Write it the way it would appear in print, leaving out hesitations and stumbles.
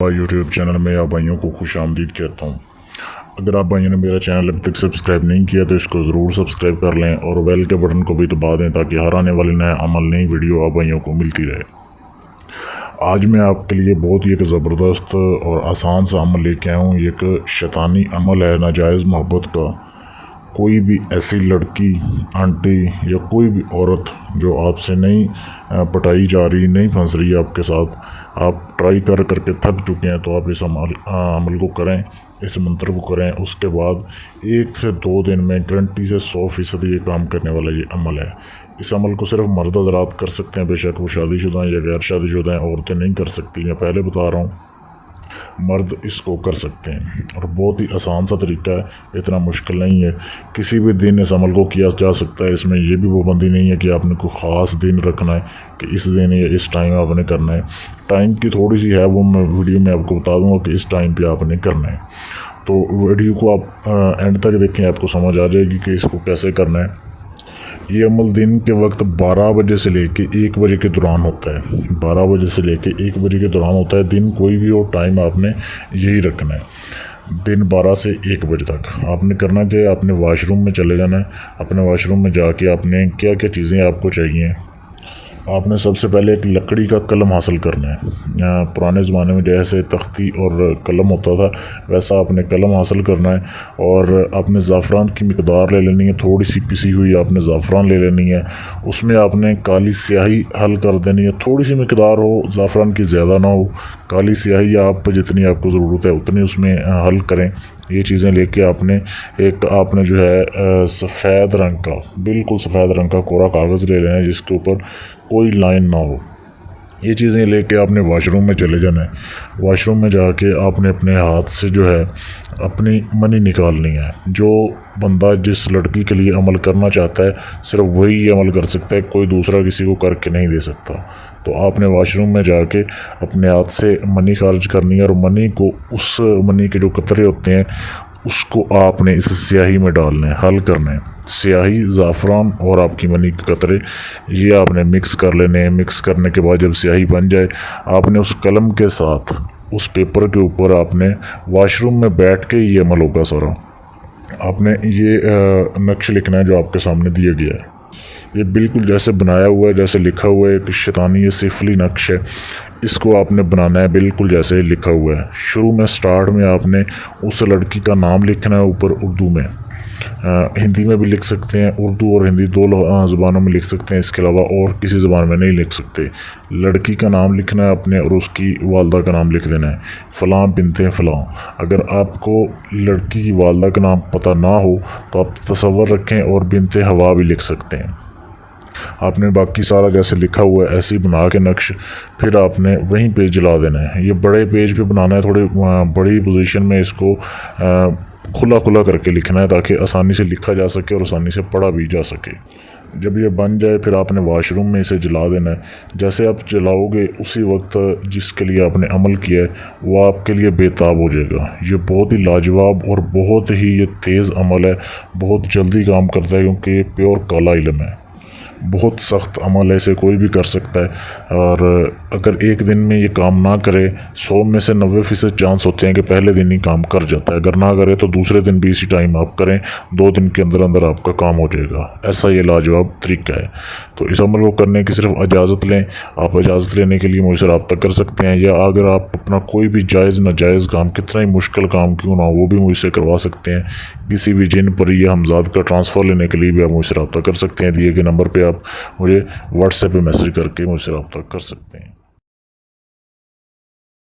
YouTube channel में आप भाइयों को खुश आमदीद कहता हूँ। अगर आप भाइयों ने मेरा चैनल अभी तक सब्सक्राइब नहीं किया तो इसको ज़रूर सब्सक्राइब कर लें और बेल के बटन को भी दबा दें ताकि हर आने वाली नया अमल नई वीडियो आप भाइयों को मिलती रहे। आज मैं आपके लिए बहुत ही एक ज़बरदस्त और आसान सा अमल लेके आया हूँ। एक शैतानी अमल है नाजायज़ मोहब्बत का। कोई भी ऐसी लड़की, आंटी या कोई भी औरत जो आपसे नहीं पटाई जा रही, नहीं फंस रही है आपके साथ, आप ट्राई करके थक चुके हैं, तो आप इस अमल को करें, इस मंत्र को करें। उसके बाद 1 से 2 दिन में गारंटी से 100% ये काम करने वाला ये अमल है। इस अमल को सिर्फ मर्द हज़रात कर सकते हैं, बेशक वो शादीशुदा या गैर शादीशुदा हैं, औरतें नहीं कर सकती। मैं पहले बता रहा हूँ, मर्द इसको कर सकते हैं और बहुत ही आसान सा तरीका है, इतना मुश्किल नहीं है। किसी भी दिन इस अमल को किया जा सकता है। इसमें यह भी पाबंदी नहीं है कि आपने कोई ख़ास दिन रखना है कि इस दिन या इस टाइम आपने करना है। टाइम की थोड़ी सी है, वो मैं वीडियो में आपको बता दूंगा कि इस टाइम पे आपने करना है। तो वीडियो को आप एंड तक देखें, आपको समझ आ जाएगी कि इसको कैसे करना है। ये अमल दिन के वक्त 12 बजे से लेके 1 बजे के दौरान होता है। 12 बजे से लेके 1 बजे के दौरान होता है। दिन कोई भी हो, टाइम आपने यही रखना है। दिन 12 से 1 बजे तक आपने करना क्या है, आपने वॉशरूम में चले जाना है। अपने वॉशरूम में जाके आपने क्या क्या चीज़ें आपको चाहिए, आपने सबसे पहले एक लकड़ी का कलम हासिल करना है। पुराने ज़माने में जैसे तख्ती और कलम होता था, वैसा आपने कलम हासिल करना है। और आपने ज़ाफ़रान की मिकदार ले लेनी है, थोड़ी सी पिसी हुई आपने ज़ाफ़रान ले लेनी है। उसमें आपने काली स्याही हल कर देनी है, थोड़ी सी मिकदार हो, ज़ाफ़रान की ज़्यादा ना हो। काली स्याही आप जितनी आपको ज़रूरत है उतनी उसमें हल करें। ये चीज़ें लेके आपने जो है सफ़ेद रंग का, बिल्कुल सफ़ेद रंग का कोरा कागज़ ले लेना है जिसके ऊपर कोई लाइन ना हो। ये चीज़ें लेके आपने वॉशरूम में चले जाना है। वॉशरूम में जाके आपने अपने हाथ से जो है अपनी मनी निकालनी है। जो बंदा जिस लड़की के लिए अमल करना चाहता है, सिर्फ वही ये अमल कर सकता है, कोई दूसरा किसी को करके नहीं दे सकता। तो आपने वॉशरूम में जाके अपने हाथ से मनी खारिज करनी है और मनी को, उस मनी के जो कतरे होते हैं उसको आपने इस स्याही में डालना है, हल करना है। स्याही, ज़ाफ़रान और आपकी मनी के कतरे ये आपने मिक्स कर लेने हैं। मिक्स करने के बाद जब स्याही बन जाए, आपने उस कलम के साथ उस पेपर के ऊपर आपने वॉशरूम में बैठ के ये अमल होगा सारा। आपने ये नक्श लिखना है जो आपके सामने दिया गया है। ये बिल्कुल जैसे बनाया हुआ है, जैसे लिखा हुआ है, एक शैतानी ये सिफली नक्श है। इसको आपने बनाना है बिल्कुल जैसे लिखा हुआ है। शुरू में स्टार्ट में आपने उस लड़की का नाम लिखना है ऊपर उर्दू में। हिंदी में भी लिख सकते हैं, उर्दू और हिंदी 2 ज़बानों में लिख सकते हैं। इसके अलावा और किसी ज़बान में नहीं लिख सकते। लड़की का नाम लिखना है अपने और उसकी वालदा का नाम लिख देना है, फ़लाँ बिनते फ़लाँ। अगर आपको लड़की की वालदा का नाम पता ना हो तो आप तसव्वुर रखें और बिनते हवा भी लिख सकते हैं। आपने बाकी सारा जैसे लिखा हुआ है ऐसे ही बना के नक्श फिर आपने वहीं पे जला देना है। ये बड़े पेज पे बनाना है, थोड़ी बड़ी पोजीशन में इसको खुला करके लिखना है ताकि आसानी से लिखा जा सके और आसानी से पढ़ा भी जा सके। जब ये बन जाए फिर आपने वॉशरूम में इसे जला देना है। जैसे आप जलाओगे उसी वक्त जिसके लिए आपने अमल किया है वो आपके लिए बेताब हो जाएगा। ये बहुत ही लाजवाब और बहुत ही ये तेज़ अमल है, बहुत जल्दी काम करता है क्योंकि ये प्योर काला इल्म है। बहुत सख्त अमल है, इसे कोई भी कर सकता है। और अगर एक दिन में ये काम ना करे, 100 में से 90% चांस होते हैं कि पहले दिन ही काम कर जाता है। अगर ना करे तो दूसरे दिन भी इसी टाइम आप करें, 2 दिन के अंदर अंदर आपका काम हो जाएगा। ऐसा ये लाजवाब तरीका है। तो इस अमल को करने की सिर्फ इजाज़त लें। आप इजाज़त लेने के लिए मुझसे रब्ता कर सकते हैं, या अगर आप अपना कोई भी जायज़ नाजायज़ काम, कितना ही मुश्किल काम क्यों ना हो, वो भी मुझसे करवा सकते हैं। किसी भी जिन पर या हमजाद का ट्रांसफ़र लेने के लिए भी आप मुझसे रब्ता कर सकते हैं। दिए गए नंबर पर आप मुझे व्हाट्सएप पे मैसेज करके मुझसे रब्ता कर सकते हैं।